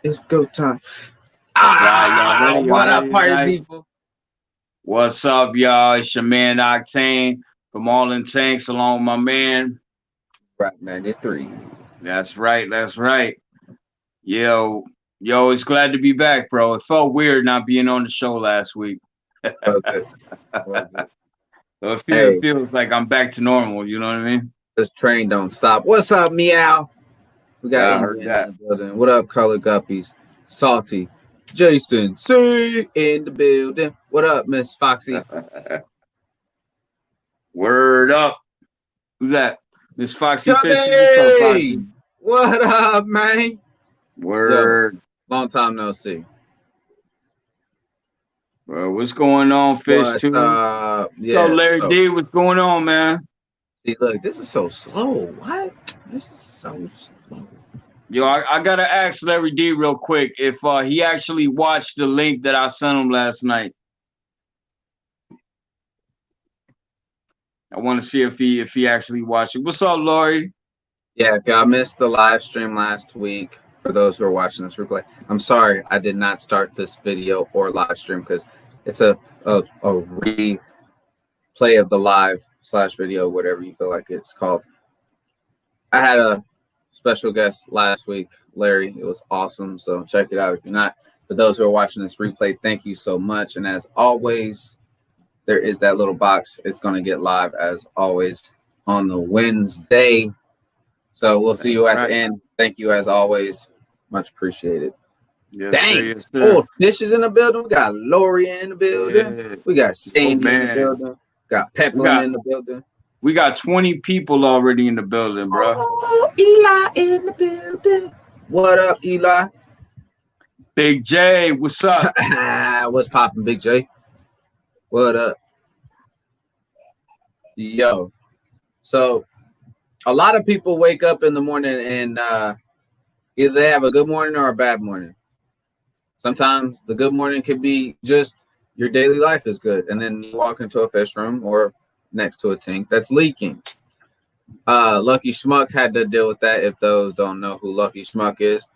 It's go time. Y'all ready? Y'all What ready up, party tonight? people? What's up, y'all? It's your man Octane from All in Tanks, along with my man. Right, 93. That's right. That's right. Yo, it's glad to be back, bro. It felt weird not being on the show last week. Was it? Was it? So it Hey, feels like I'm back to normal. You know what I mean? this train don't stop. What's up, meow? We got Yeah, I heard Indian in that. the building. What up, color guppies? Salty. Jason C in the building. What up, Miss Foxy? Word up. Who's that? Miss Foxy Fisher. What's up, Chubby! Foxy? What up, man? Yo, Word. long time no see. Bro, what's going on, Fish What's Too? up? What's up, Yeah. Larry So, D? What's going on, man? see, look, this is so slow. What? This is so slow. Yo, I gotta ask Larry D real quick if he actually watched the link that I sent him last night. I want to see if he actually watched it. What's up, Laurie? Yeah, if y'all missed the live stream last week, for those who are watching this replay, I'm sorry I did not start this video or live stream because it's a replay of the live / video, whatever you feel like it's called. I had a special guest last week, Larry. It was awesome. So check it out if you're not. For those who are watching this replay, thank you so much. And as always, there is that little box. It's going to get live as always on the Wednesday. So we'll see you at the end. Thank you as always. Much appreciated. Yes, Dang. sir, yes, sir. Oh, Fish is in the building. We got Lori in the building. Yeah. We got Sandy in the man. building. Got Peplin in the building. We got 20 people already in the building, bro. Oh, Eli in the building. What up, Eli? Big J, what's up? What's poppin', Big J? What up? Yo. So a lot of people wake up in the morning and either they have a good morning or a bad morning. Sometimes the good morning could be just your daily life is good, and then you walk into a fish room or next to a tank that's leaking. Lucky Schmuck had to deal with that. If those don't know who Lucky Schmuck is,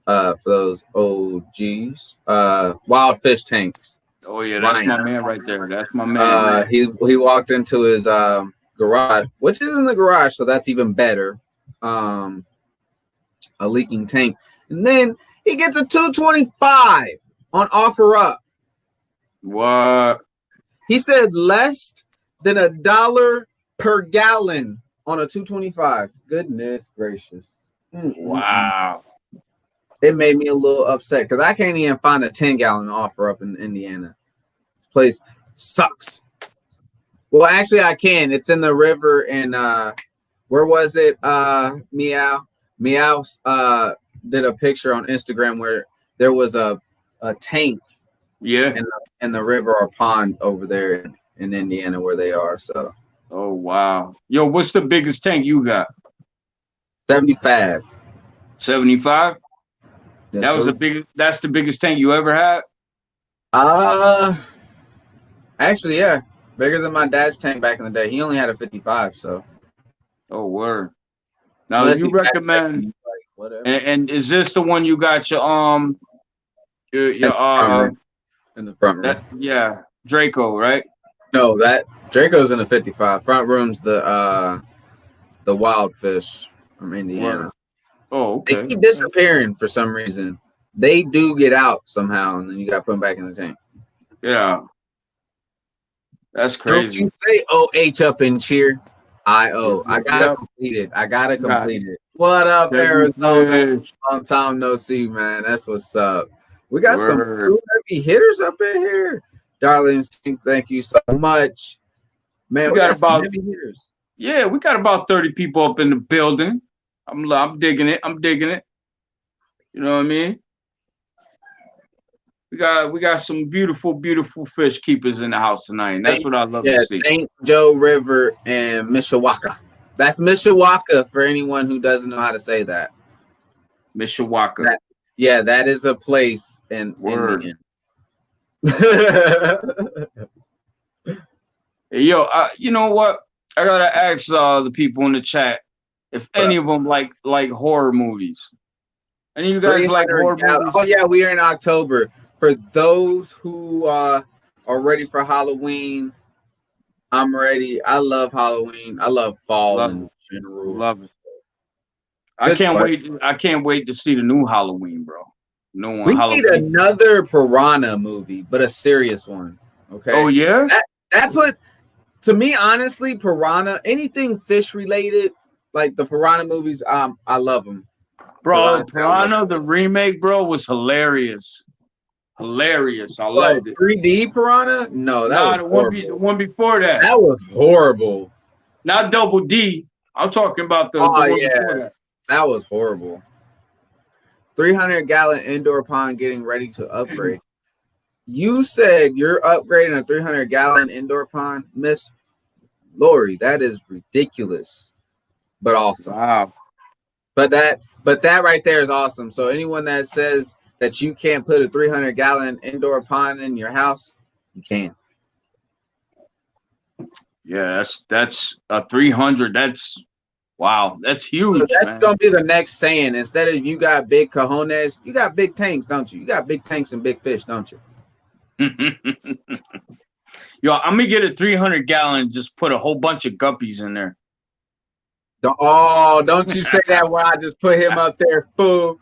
for those OGs, wild fish tanks. Oh yeah, that's Ryan. my man right there. That's my man. He walked into his garage, which is in the garage, so that's even better. A leaking tank, and then he gets a 225 on OfferUp. What? He said less than $1 per gallon on a 225. Goodness gracious! Wow. It made me a little upset because I can't even find a 10-gallon OfferUp in Indiana. This place sucks. Well, actually, I can. It's in the river, and where was it? Meow did a picture on Instagram where there was a tank. Yeah. In the river or pond over there in Indiana where they are. So. Oh wow. Yo, what's the biggest tank you got? 75. 75? Yes, that was that's the biggest tank you ever had? Actually, yeah. Bigger than my dad's tank back in the day. He only had a 55, so. Oh, word. Now you recommend whatever. And is this the one you got your in the front room? Yeah, Draco, right? No, that Draco's in the 55. Front room's the wild fish from Indiana. Word. Oh, okay. They keep disappearing for some reason. They do get out somehow, and then you got to put them back in the tank. Yeah. That's crazy. Don't you say OH up and cheer. I gotta complete it. I gotta complete it. What up, Arizona? Long time no see, man. That's what's up. We got some heavy hitters up in here. Darling Stinks, thank you so much. Man, we got about heavy hitters. Yeah, we got about 30 people up in the building. I'm digging it. I'm digging it. You know what I mean? We got some beautiful, beautiful fish keepers in the house tonight. And that's what I love to see. St. Joe River and Mishawaka. That's Mishawaka for anyone who doesn't know how to say that. Mishawaka. That is a place in Indiana. Hey, yo, you know what? I gotta ask the people in the chat if any of them like horror movies. Any of you guys like horror movies? Oh yeah, we are in October. For those who are ready for Halloween, I'm ready. I love Halloween. I love fall in general. Love it. I can't wait. I can't wait to see the new Halloween, bro. No one. We need another Piranha movie, but a serious one. Okay. Oh yeah. That put, to me, honestly, Piranha, anything fish related, like the Piranha movies, I love them. Bro, Piranha the remake, bro, was hilarious. Hilarious. I loved it. 3D Piranha? No, that was the one before that. That was horrible. Not Double D. I'm talking about the one before that. That was horrible. 300-gallon indoor pond getting ready to upgrade. You said you're upgrading a 300-gallon indoor pond, Miss Lori. That is ridiculous, but awesome. Wow. But that right there is awesome. So anyone that says that you can't put a 300-gallon indoor pond in your house, you can. Yeah, that's a 300. That's wow. That's huge. So that's gonna be the next saying. Instead of you got big cojones, you got big tanks, don't you? You got big tanks and big fish, don't you? Yo, I'm gonna get a 300-gallon. Just put a whole bunch of guppies in there. Don't you say that where I just put him up there, fool.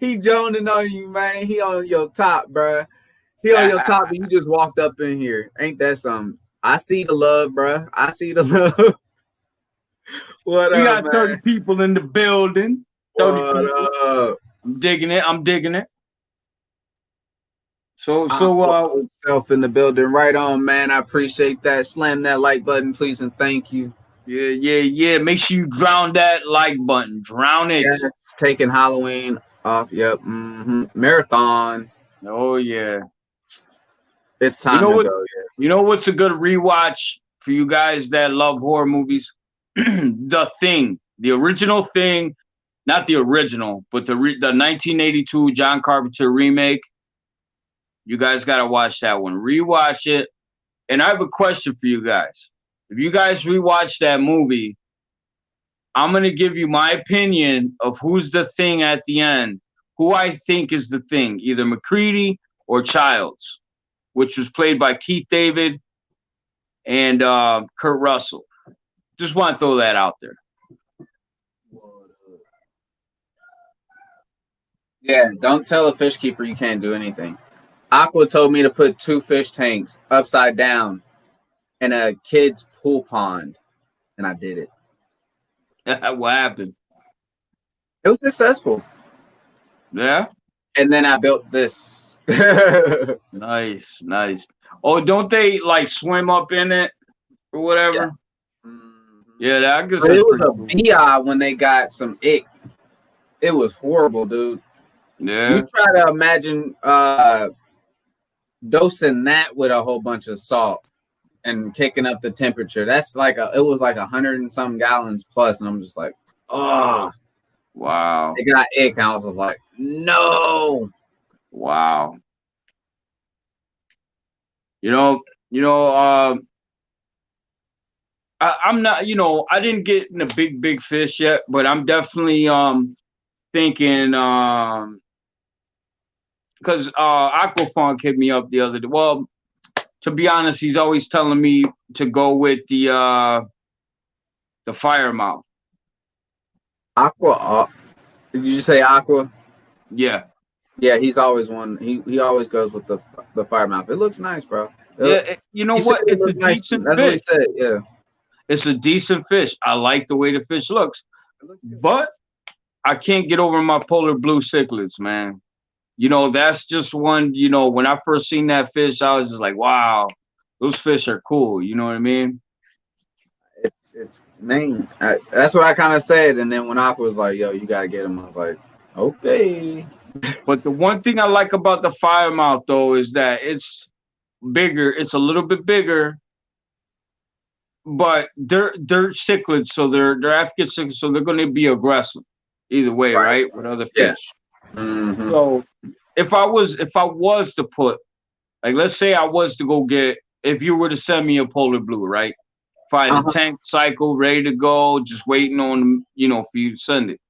He joning on you, man. He on your top, bro. He on your top, and you just walked up in here. Ain't that something? I see the love, bro. I see the love. What up, we got man? 30 people in the building. 30 people. Up? I'm digging it. So self in the building. Right on, man. I appreciate that. Slam that like button, please, and thank you. Yeah. Make sure you drown that like button. Drown it. Yeah, taking Halloween off. Yep. Marathon. Oh yeah. It's time to go. Yeah. You know what's a good rewatch for you guys that love horror movies? The Thing, the original Thing, not the original, but the 1982 John Carpenter remake. You guys got to watch that one. Rewatch it. And I have a question for you guys. If you guys rewatch that movie, I'm going to give you my opinion of who's the Thing at the end, who I think is the Thing, either McCready or Childs, which was played by Keith David and Kurt Russell. Just want to throw that out there. Yeah, don't tell a fish keeper you can't do anything. Aqua told me to put 2 fish tanks upside down in a kid's pool pond, and I did it. What happened? It was successful. Yeah? And then I built this. Nice. Oh, don't they like swim up in it or whatever? Yeah, I guess it was a BI when they got some ick. It was horrible, dude. Yeah. You try to imagine dosing that with a whole bunch of salt and kicking up the temperature. That's like it was like 100 and some gallons plus, and I'm just like, oh wow. It got ick, and I was just like, no. Wow. I'm not, I didn't get in a big fish yet, but I'm definitely thinking because Aquafunk hit me up the other day. Well, to be honest, he's always telling me to go with the Firemouth. Aqua? Did you say Aqua? Yeah. Yeah, he's always one. He always goes with the Firemouth. It looks nice, bro. You know what? It's a decent That's fish. what he said. Yeah. It's a decent fish. I like the way the fish looks, but I can't get over my polar blue cichlids, man. That's just one. When I first seen that fish, I was just like, wow, those fish are cool. You know what I mean? It's main. That's what I kind of said, and then when Aqua was like, "Yo, you gotta get him," I was like, "Okay." But the one thing I like about the Firemouth though is that it's bigger. It's a little bit bigger. But they're cichlids, so they're African cichlids, so they're going to be aggressive either way, right? With other fish. Yeah. Mm-hmm. So if I was to put, like, let's say I was to go get, if you were to send me a polar blue, right? If solidify the tank cycle, ready to go, just waiting on, for you to send it.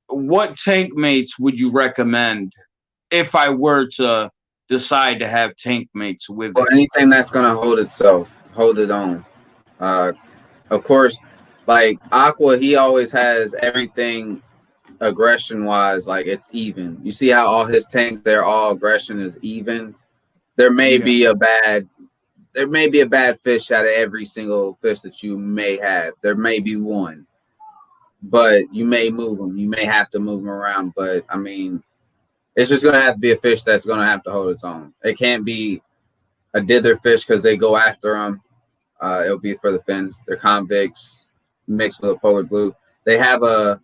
What tank mates would you recommend if I were to decide to have tank mates with it? Anything that's gonna hold it on. Of course, like Aqua, he always has everything aggression wise, like it's even. You see how all his tanks, their all aggression is even. There may be a bad fish out of every single fish that you may have. There may be one, but you may move them. You may have to move them around. But I mean, it's just gonna have to be a fish that's gonna have to hold its own. It can't be a dither fish because they go after them. It'll be for the fins. They're convicts mixed with a polar blue. They have a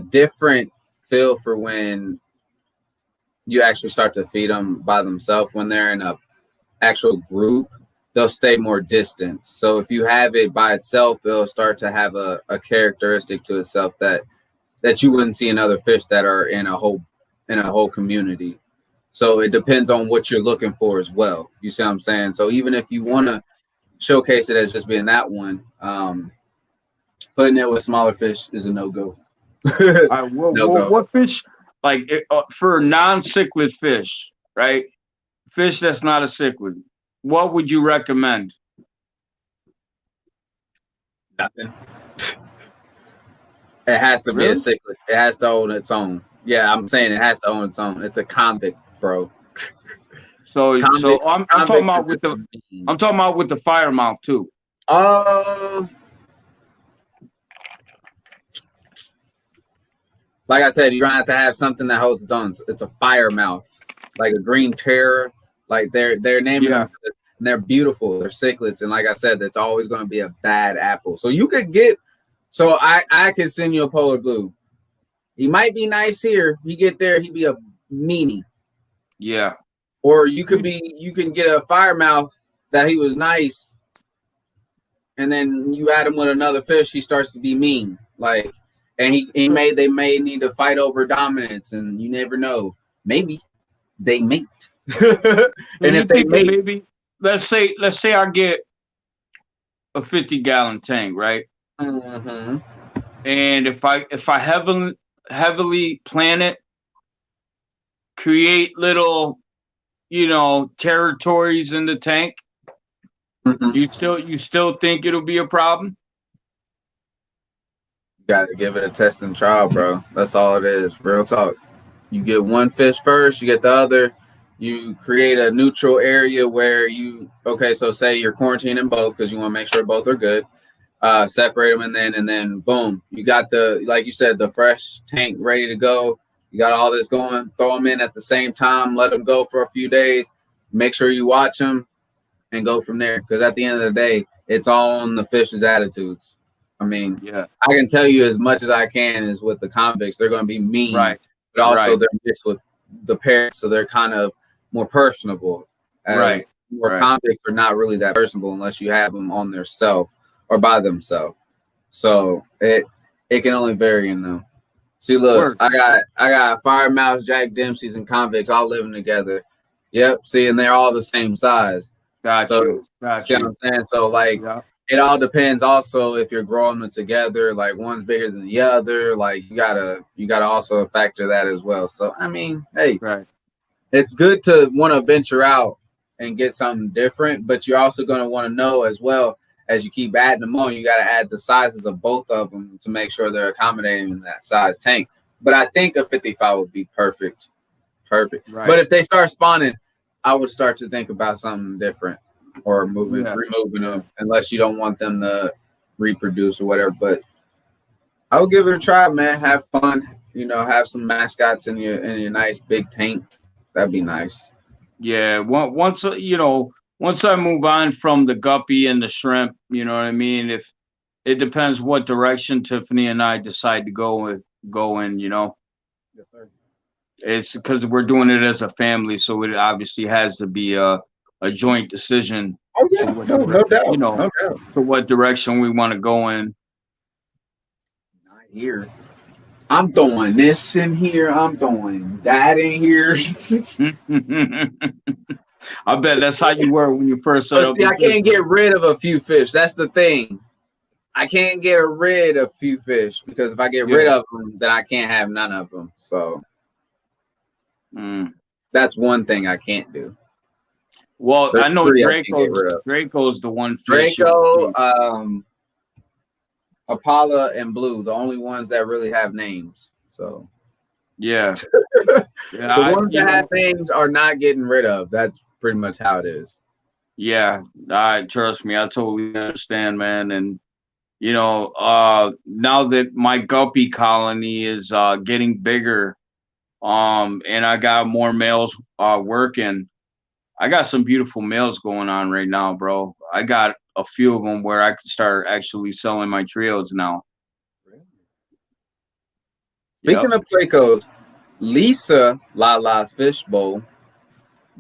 different feel for when you actually start to feed them by themselves. When they're in a actual group, they'll stay more distant. So if you have it by itself, it'll start to have a characteristic to itself that you wouldn't see in other fish that are in a whole community. So it depends on what you're looking for as well. You see what I'm saying? So even if you want to showcase it as just being that one, putting it with smaller fish is a no-go. What fish, like for non-cichlid fish, right? Fish that's not a cichlid, what would you recommend? Nothing. It has to be a cichlid. It has to own its own. Yeah, I'm saying it has to own its own. It's a convict, bro. So I'm talking about with the firemouth too. Like I said, you're gonna have something that holds its own. It's a firemouth, like a green terror. Like they're naming them. And they're beautiful. They're cichlids, and like I said, it's always gonna be a bad apple. So you could get. So I could send you a polar blue. He might be nice here. You get there, he'd be a meanie. Yeah. Or you can get a firemouth that he was nice, and then you add him with another fish, he starts to be mean. Like, and they may need to fight over dominance, and you never know. Maybe they mate. And if they mate, maybe let's say I get a 50-gallon tank, right? Mm-hmm. And if I heavily plan it, create little, territories in the tank, mm-hmm. you still think it'll be a problem? You gotta give it a test and trial, bro. That's all it is. Real talk. You get one fish first, you get the other. You create a neutral area where so say you're quarantining both because you want to make sure both are good. Separate them and then boom, you got like you said, the fresh tank ready to go. You got all this going. Throw them in at the same time. Let them go for a few days. Make sure you watch them and go from there. Because at the end of the day, it's all on the fish's attitudes. I mean, I can tell you as much as I can is with the convicts, they're going to be mean, right? But also they're mixed with the parents, so they're kind of more personable. Right. Convicts are not really that personable unless you have them on their self or by themselves. So it can only vary in them. See, look, I got firemouths, Jack Dempsey's, and convicts all living together. Yep. See, and they're all the same size. Gotcha. See what I'm saying? So like, it all depends. Also, if you're growing them together, like one's bigger than the other, like you gotta also factor that as well. So I mean, hey, it's good to want to venture out and get something different, but you're also going to want to know as well. As you keep adding them on, you got to add the sizes of both of them to make sure they're accommodating in that size tank. But I think a 55 would be perfect. Right. But if they start spawning, I would start to think about something different or removing them, unless you don't want them to reproduce or whatever. But I would give it a try, man. Have fun. Have some mascots in your nice big tank. That'd be nice. Yeah. Once I move on from the guppy and the shrimp, you know what I mean? If it depends what direction Tiffany and I decide to go in, Yes, sir. It's because we're doing it as a family, so it obviously has to be a joint decision. Oh yeah, no doubt. No doubt. To what direction we want to go in. Not here. I'm throwing this in here. I'm throwing that in here. I bet that's how you were when you first set up. See, I can't get rid of a few fish. That's the thing. I can't get rid of a few fish because if I get rid of them, then I can't have none of them. So that's one thing I can't do. Well, I know Draco's the one fish. Draco, Apollo, and Blue, the only ones that really have names. So yeah, the ones that have names are not getting rid of. That's pretty much how it is. Yeah, trust me, I totally understand, man. And now that my guppy colony is getting bigger, and I got more males working, I got some beautiful males going on right now, bro. I got a few of them where I can start actually selling my trios now. Speaking of Plecos, Lisa Lala's Fishbowl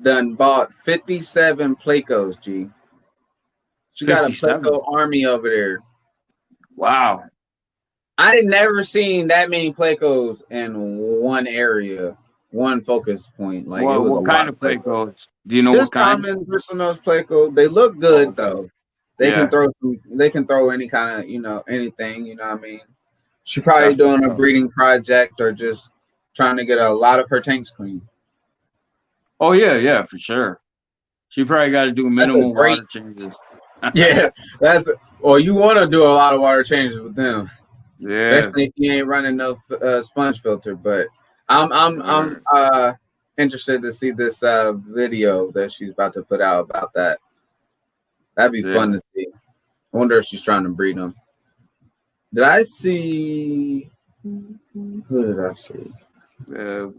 done bought 57 Plecos, G. She got a Pleco army over there. Wow. I had never seen that many Plecos in one area, one focus point. Like, it was what kind of Plecos? Do you know just what kind? Common Bristlenose Pleco. They look good though. They can throw any kind of, anything, you know what I mean? She probably doing a breeding project or just trying to get a lot of her tanks clean. Oh yeah, for sure. She probably got to do minimal water changes. Yeah, you want to do a lot of water changes with them. Yeah, especially if you ain't running no sponge filter. But I'm interested to see this video that she's about to put out about that. That'd be fun to see. I wonder if she's trying to breed them. Did I see? Who did I see?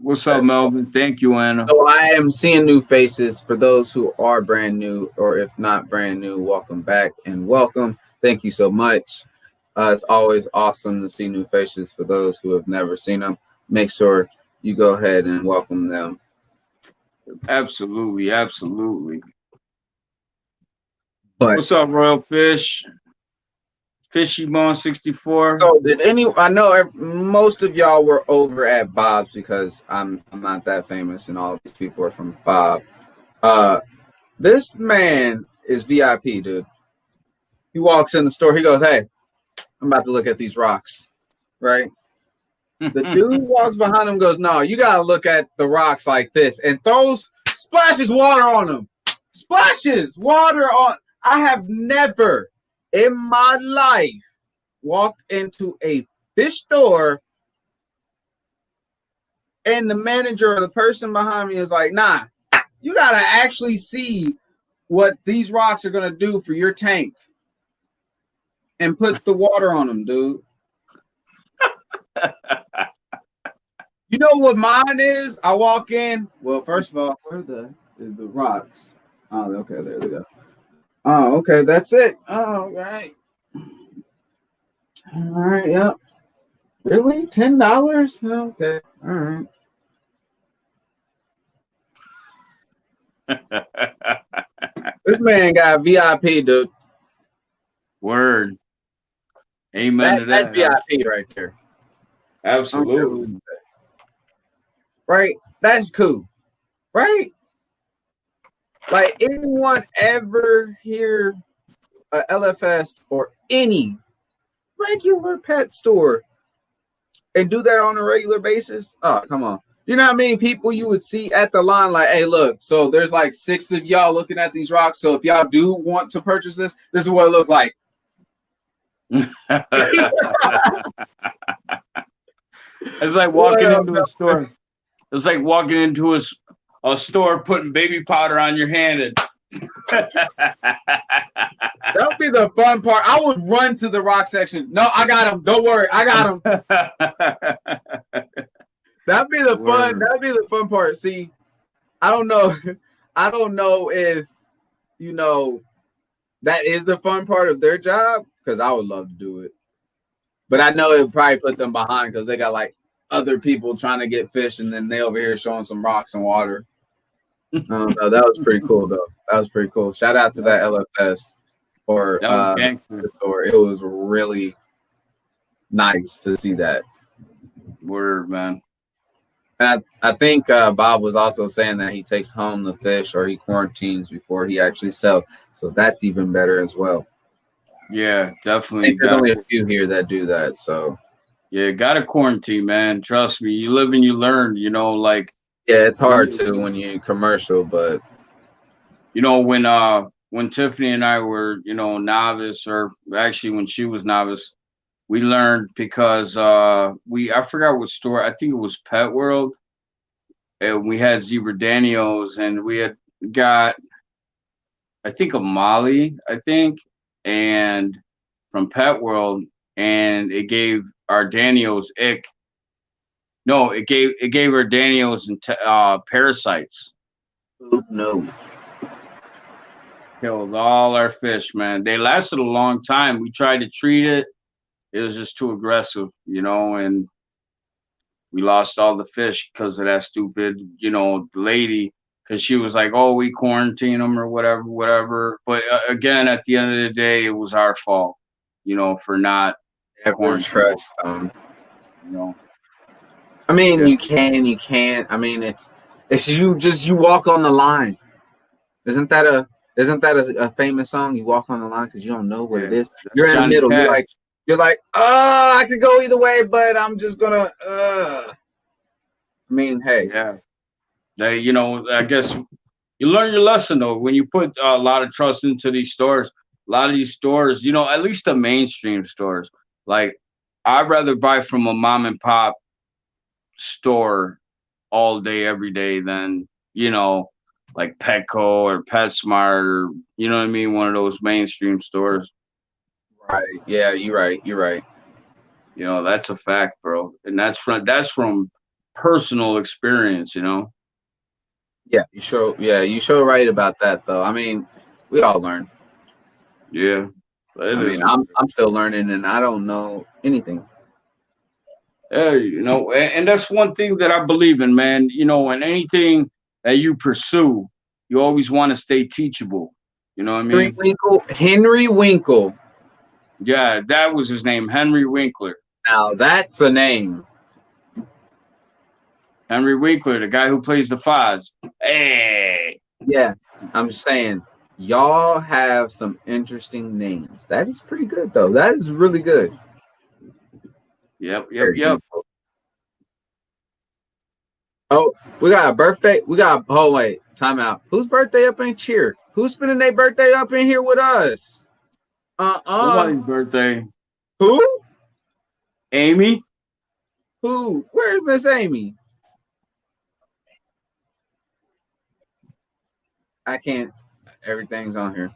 What's up, Melvin? Thank you, Anna. So I am seeing new faces. For those who are brand new, or if not brand new, welcome back and welcome. Thank you so much. It's always awesome to see new faces. For those who have never seen them, make sure you go ahead and welcome them. Absolutely. But what's up, Royal Fish? Fishy Bone 64. So I know most of y'all were over at Bob's because I'm not that famous and all these people are from Bob. This man is VIP, dude. He walks in the store. He goes, "Hey, I'm about to look at these rocks," right? The dude walks behind him, goes, "No, you gotta look at the rocks like this," and splashes water on them. Splashes water on. I have never in my life walked into a fish store and the manager or the person behind me is like, "Nah, you gotta actually see what these rocks are gonna do for your tank," and puts the water on them, dude. You know what mine is? I walk in. Well, first of all, where is the rocks? Oh, okay, there they go. Oh, okay, that's it. Oh, all right. All right, yep. Really? $10? Okay, all right. This man got VIP, dude. Word. Amen to that. That's VIP right there. Absolutely. Right? That's cool. Right? Like, anyone ever hear a LFS or any regular pet store and do that on a regular basis? Oh, come on. You know how many people you would see at the line like, "Hey, look, so there's like 6 of y'all looking at these rocks. So if y'all do want to purchase this is what it looks like." It's like walking into a store. It's like walking into a store, putting baby powder on your hand. And that would be the fun part. I would run to the rock section. "No, I got him. Don't worry, I got him." That'd be the fun. That'd be the fun part. See, I don't know. I don't know if that is the fun part of their job, because I would love to do it. But I know it would probably put them behind because they got like other people trying to get fish, and then they over here showing some rocks and water. No, that was pretty cool though. That was pretty cool. Shout out to that LFS or the store. It was really nice to see that. Word, man. And I think Bob was also saying that he takes home the fish or he quarantines before he actually sells. So that's even better as well. Yeah, I definitely think there's got. only a few here that do that. So Yeah, got to quarantine, man. Trust me. You live and you learn. You know, like yeah, it's hard when to when you commercial, but you know when Tiffany and I were novice, or actually when she was novice, we learned because I forgot what store. I think it was Pet World, and we had Zebra Daniels, and we had got I think a Molly, I think, and from Pet World, and it gave our Daniels ick. No, it gave our Daniels and parasites. no. Killed all our fish, man. They lasted a long time. We tried to treat it. It was just too aggressive, and we lost all the fish because of that stupid, lady. Because she was like, "Oh, we quarantine them or whatever, whatever." But again, at the end of the day, it was our fault, for not Never quarantining. trust You know, I mean, yeah, you can, you can't. I mean, it's you walk on the line. Isn't that a famous song? You walk on the line because you don't know what it yeah. is. That's You're in the Johnny middle. Cash. You're like, I could go either way, but I'm just gonna. I mean, hey, Yeah, I guess you learn your lesson though when you put a lot of trust into these stores. A lot of these stores, at least the mainstream stores, like I'd rather buy from a mom and pop store all day, every day than, like Petco or PetSmart or, you know what I mean? One of those mainstream stores. right? Yeah, you're right. You're right. That's a fact, bro. And that's from personal experience. Yeah, you show. Yeah, you show right about that though. I mean, we all learn. Yeah. I It is mean, what it I'm still learning, and I don't know anything. Yeah, and that's one thing that I believe in, man. And anything that you pursue, you always want to stay teachable. You know what I Henry mean? Winkle. Henry Winkle. Yeah, that was his name, Henry Winkler. Now that's a name. Henry Winkler, the guy who plays the Foz. Hey, Yeah, I'm just saying, y'all have some interesting names. That is pretty good, though. That is really good. yep, yep, Very yep. good. Oh, we got a birthday. Oh, wait, time out. Whose birthday up in cheer? Who's spending their birthday up in here with us? Nobody's birthday. Who? Amy. Who? Where's Miss Amy? I can't. Everything's on here.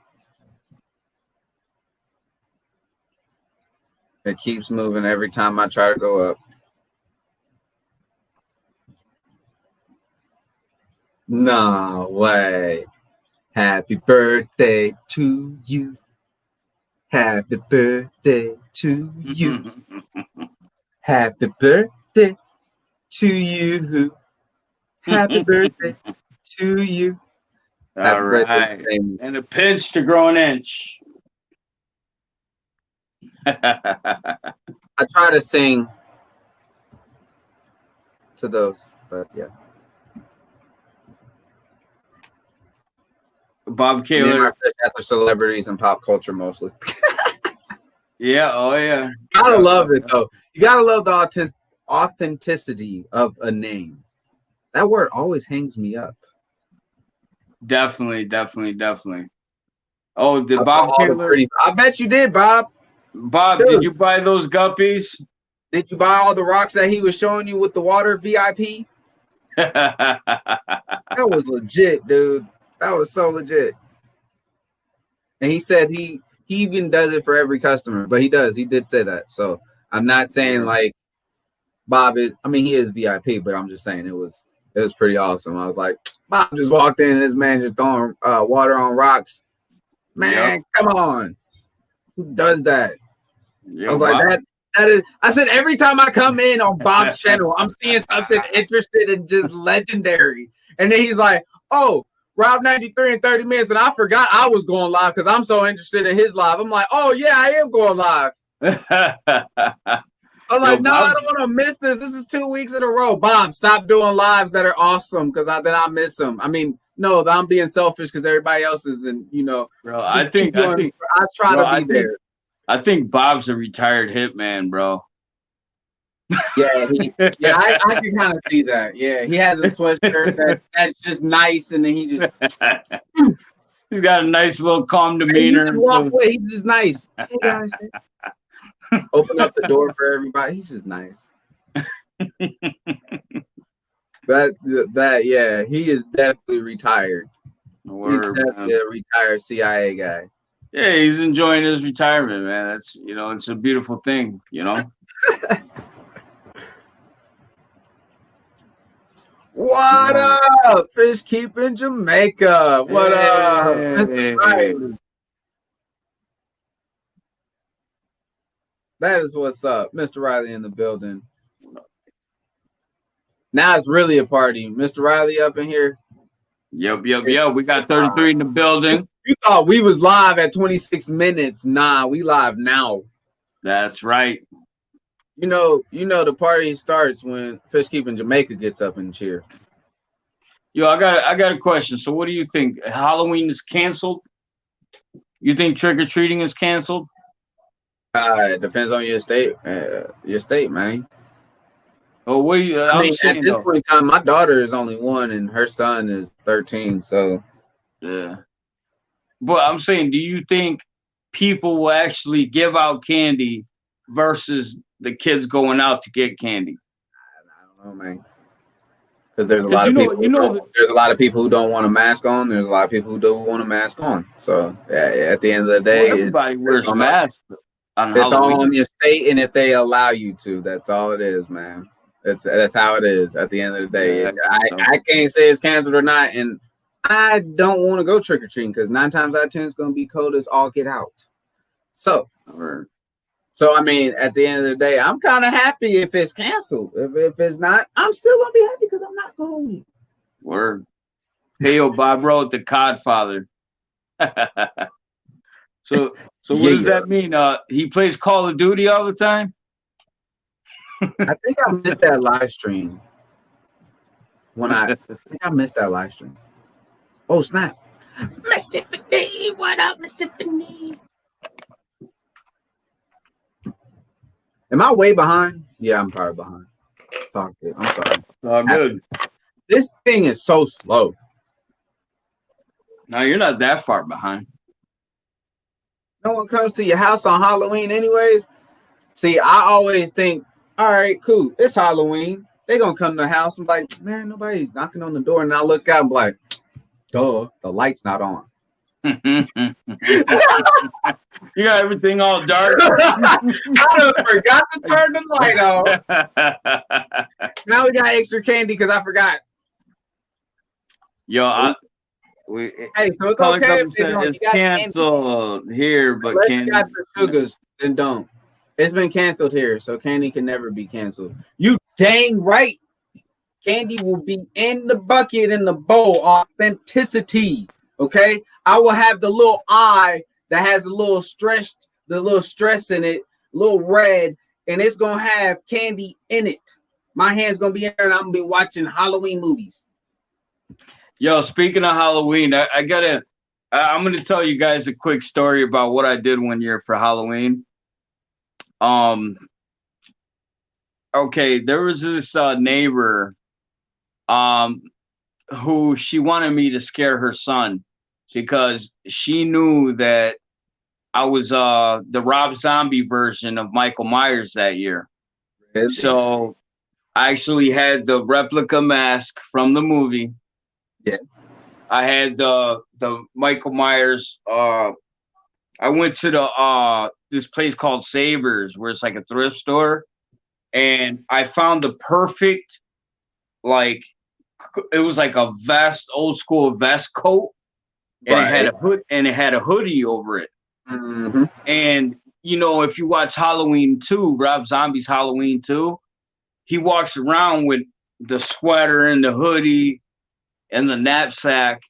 It keeps moving every time I try to go up. No way. Happy birthday to you. Happy birthday to you. Happy birthday to you. Happy birthday to you. All Happy birthday, right. Amy. And a pinch to grow an inch. I try to sing to those, but yeah. Bob Me and my Kaler. fish after celebrities and pop culture mostly. Yeah, oh yeah. You gotta Yeah, love it though. You gotta love the authenticity of a name. That word always hangs me up. definitely, definitely, definitely. Oh, did I saw Bob all the Kaler? pretty. I bet you did, Bob. Bob, did Dude, you buy those guppies? did you buy all the rocks that he was showing you with the water VIP? That was legit, dude. That was so legit. And he said he even does it for every customer, but he does. He did say that. So I'm not saying like Bob is. I mean, he is VIP, but I'm just saying it was pretty awesome. I was like, Bob just walked in, and this man just throwing water on rocks. Man, Yep. come on, who does that? I Yeah, was like Bob. That is. I said every time I come in on Bob's channel, I'm seeing something interested and just legendary. And then he's like, "Oh, Rob 93 in 30 minutes," and I forgot I was going live because I'm so interested in his live. I'm like, "Oh yeah, I am going live." I was like, no, I don't want to miss this. This is 2 weeks in a row. Bob, stop doing lives that are awesome because then I miss them. I mean, no, I'm being selfish because everybody else is, and bro. I try to be there. I think Bob's a retired hitman, bro. Yeah, I can kind of see that. Yeah, he has a sweatshirt that's just nice, and then he just he's got a nice little calm demeanor. He walk away. He's just nice. Hey guys. Open up the door for everybody. He's just nice. Yeah, he is definitely retired. He's definitely a retired CIA guy. Yeah, he's enjoying his retirement, man. That's it's a beautiful thing, What up, Fish Keeping Jamaica? What up? Hey. That is what's up. Mr. Riley in the building. Now it's really a party. Mr. Riley up in here. Yep. We got 33 in the building. You thought we was live at 26 minutes. Nah, we live now. That's right. You know the party starts when Fish Keeping Jamaica gets up and cheer. Yo, I got a question. So what do you think? Halloween is canceled? You think trick-or-treating is canceled? It depends on your state, man. Oh, at this point in time, my daughter is only 1 and her son is 13. So, yeah. But I'm saying, do you think people will actually give out candy versus the kids going out to get candy? I don't know, man. Because there's a lot of people. There's a lot of people who don't want a mask on. There's a lot of people who don't want a mask on. So, at the end of the day, everybody wears a mask. It's all on your state, and if they allow you to, that's all it is, man. That's how it is. At the end of the day, I can't say it's canceled or not, and I don't want to go trick or treating because 9 times out of 10 it's going to be cold as all get out. So I mean, at the end of the day, I'm kind of happy if it's canceled. If it's not, I'm still gonna be happy because I'm not going. Word. Hey, yo, Bob wrote the Codfather. So what does that mean? He plays Call of Duty all the time? I think I missed that live stream. I think I missed that live stream. Oh, snap. Mr. Finney, what up, Mr. Finney? Am I way behind? Yeah, I'm probably behind. It's all good. I'm sorry. All good. This thing is so slow. No, you're not that far behind. No one comes to your house on Halloween anyways. See, I always think, all right, cool. It's Halloween. They're going to come to the house. I'm like, man, nobody's knocking on the door. And I look out and be like, duh, the light's not on. You got everything all dark. I forgot to turn the light on. Now we got extra candy because I forgot. Yo, hey, so it's okay. It's canceled candy here, but unless candy. You got the sugars, then don't. It's been canceled here, so candy can never be canceled. You dang right. Candy will be in the bucket in the bowl. Authenticity. Okay, I will have the little eye that has a little stress in it, little red, and it's gonna have candy in it. My hand's gonna be in there, and I'm gonna be watching Halloween movies. Yo, speaking of Halloween, I'm gonna tell you guys a quick story about what I did one year for Halloween. Okay, there was this neighbor, who she wanted me to scare her son because she knew that I was the Rob Zombie version of Michael Myers that year. Really? So I actually had the replica mask from the movie. Yeah. I had the Michael Myers. I went to this place called Savers, where it's like a thrift store, and I found the perfect, like, it was like a vest, old school vest coat, and right. It had a hoodie over it. Mm-hmm. And if you watch Halloween 2, Rob Zombie's Halloween 2, he walks around with the sweater and the hoodie and the knapsack,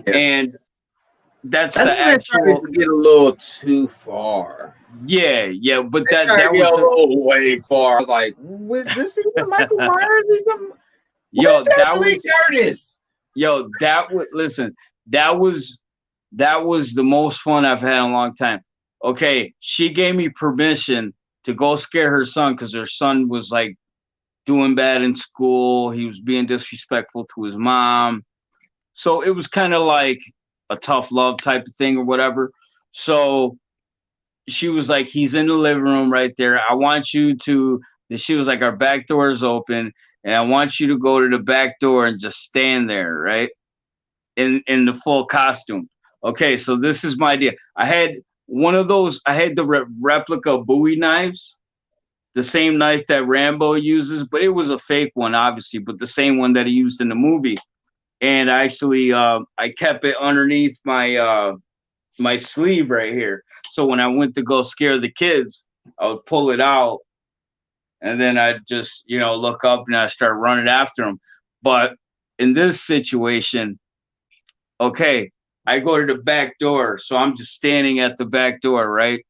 and that's the actual. To get a little too far. Yeah, but that That was the, way far. I was like, was this even Michael Myers? yo, that Jamie Lee was Curtis. yo, that would listen, that was the most fun I've had in a long time. Okay, she gave me permission to go scare her son because her son was like doing bad in school. He was being disrespectful to his mom. So it was kind of like a tough love type of thing or whatever. So she was like, he's in the living room right there. I want you to, and she was like, our back door is open, and I want you to go to the back door and just stand there, right? In the full costume. Okay, so this is my idea. I had one of those, I had the replica Bowie knives, the same knife that Rambo uses, but it was a fake one, obviously, but the same one that he used in the movie. And actually, I kept it underneath my sleeve right here. So when I went to go scare the kids, I would pull it out, and then I'd just, look up and I start running after them. But in this situation, okay, I go to the back door, so I'm just standing at the back door, right?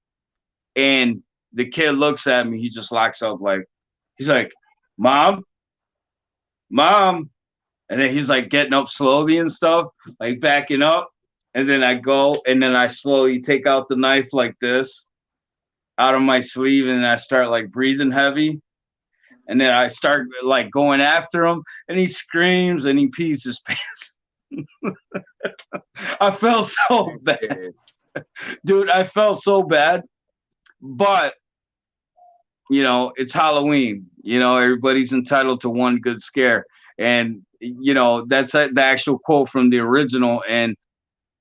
And the kid looks at me, he just locks up, like, he's like, Mom, Mom. And then he's like getting up slowly and stuff, like backing up. And then I go, and then I slowly take out the knife like this out of my sleeve, and I start like breathing heavy. And then I start like going after him, and he screams and he pees his pants. I felt so bad. Dude, I felt so bad. But, it's Halloween. Everybody's entitled to one good scare. And, that's the actual quote from the original. And,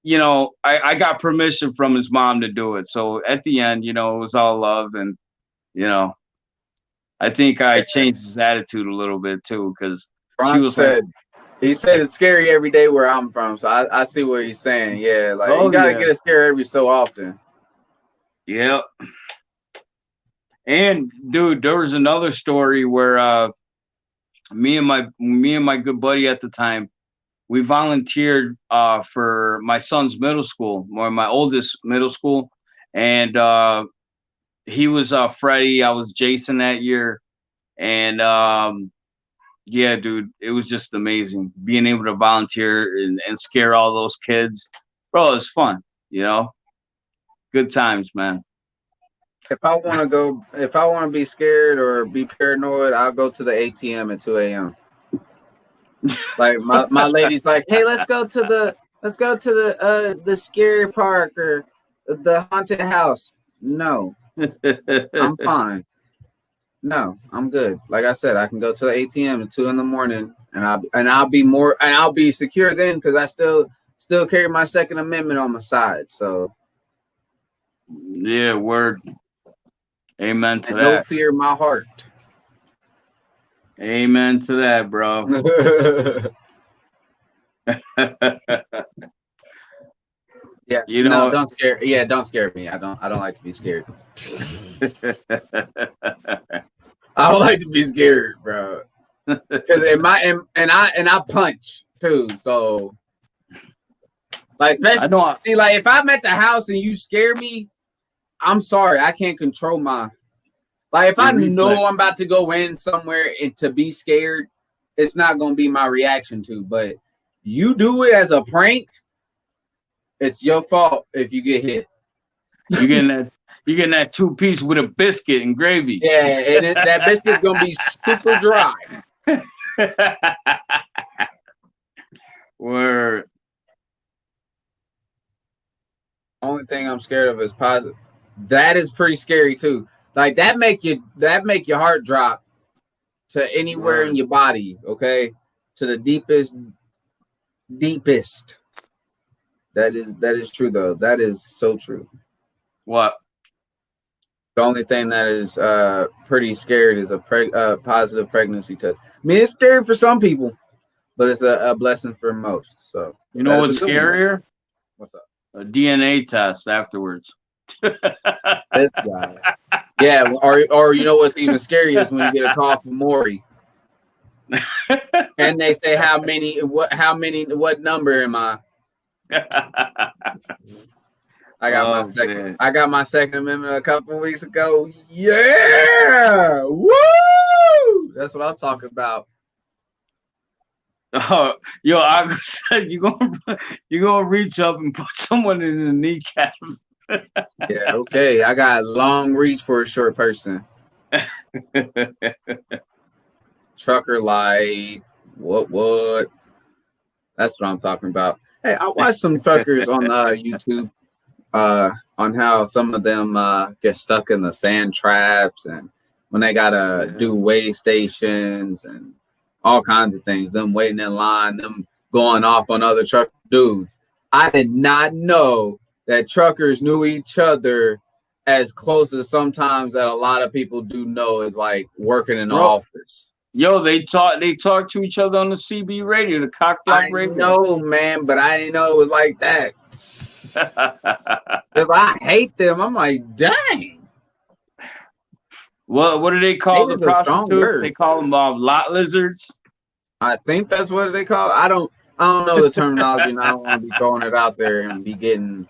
I got permission from his mom to do it. So at the end, it was all love. And, I think I changed his attitude a little bit too, because she was like, he said it's scary every day where I'm from. So I see what he's saying. Yeah, like you gotta get a scare every so often. Yeah. And dude, there was another story where me and my good buddy at the time, we volunteered for my son's middle school, or my oldest middle school, and he was Freddie, I was Jason that year, and yeah, dude, it was just amazing being able to volunteer and scare all those kids, bro. It was fun, good times, man. If I want to be scared or be paranoid, I'll go to the ATM at 2 a.m. Like my lady's like, hey, let's go to the scary park or the haunted house. No, I'm fine. No, I'm good. Like I said, I can go to the ATM at 2 a.m. and I'll be secure then because I still carry my Second Amendment on my side. So yeah, word. Amen to that. No fear in my heart. Amen to that, bro. Yeah, no, don't scare. Yeah, don't scare me. I don't like to be scared. I don't like to be scared, bro. Because I punch too. So like, especially like if I'm at the house and you scare me, I'm sorry, I can't control my. Like if I know I'm about to go in somewhere and to be scared, it's not gonna be my reaction to. But you do it as a prank, it's your fault if you get hit. You're getting that 2-piece with a biscuit and gravy. Yeah, and that biscuit's gonna be super dry. Word. Only thing I'm scared of is positive. That is pretty scary too. Like that make your heart drop to anywhere in your body, okay? To the deepest. That is true though. That is so true. What? The only thing that is pretty scared is a positive pregnancy test. I mean, it's scary for some people, but it's a blessing for most. So you know what's scarier? What's up? A DNA test afterwards. This guy. Yeah, or you know what's even scarier is when you get a call from Maury. And they say what number am I? I got my Oh, second. man. I got my Second Amendment a couple weeks ago. Yeah, woo! That's what I'm talking about. Oh, yo, I said you gonna reach up and put someone in the kneecap. Yeah, okay. I got long reach for a short person. Trucker life. What? That's what I'm talking about. Hey, I watched some truckers on YouTube on how some of them get stuck in the sand traps and when they gotta do weigh stations and all kinds of things. Them waiting in line, them going off on other truck dudes. I did not know that truckers knew each other as close as sometimes that a lot of people do know is like working in the office. Yo, they talk to each other on the CB radio, the cock block radio. I know, man, but I didn't know it was like that. Because I hate them. I'm like, dang. What do they call Maybe the it's a strong prostitutes? word. They call them lot lizards. I think that's what they call it. I don't know the terminology, and I don't want to be throwing it out there and be getting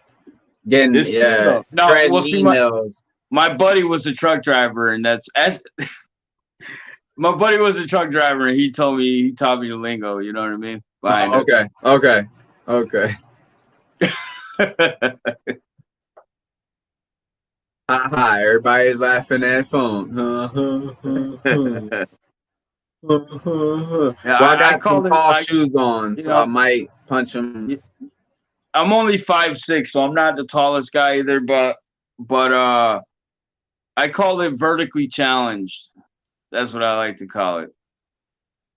It's yeah, no, threatening well, see, emails. my buddy was a truck driver, and my buddy was a truck driver, and he taught me the lingo. You know what I mean? Okay. Hi, everybody's laughing at phone. Well, I got some tall shoes on, so I might punch him. I'm only 5'6", so I'm not the tallest guy either, but I call it vertically challenged. That's what I like to call it.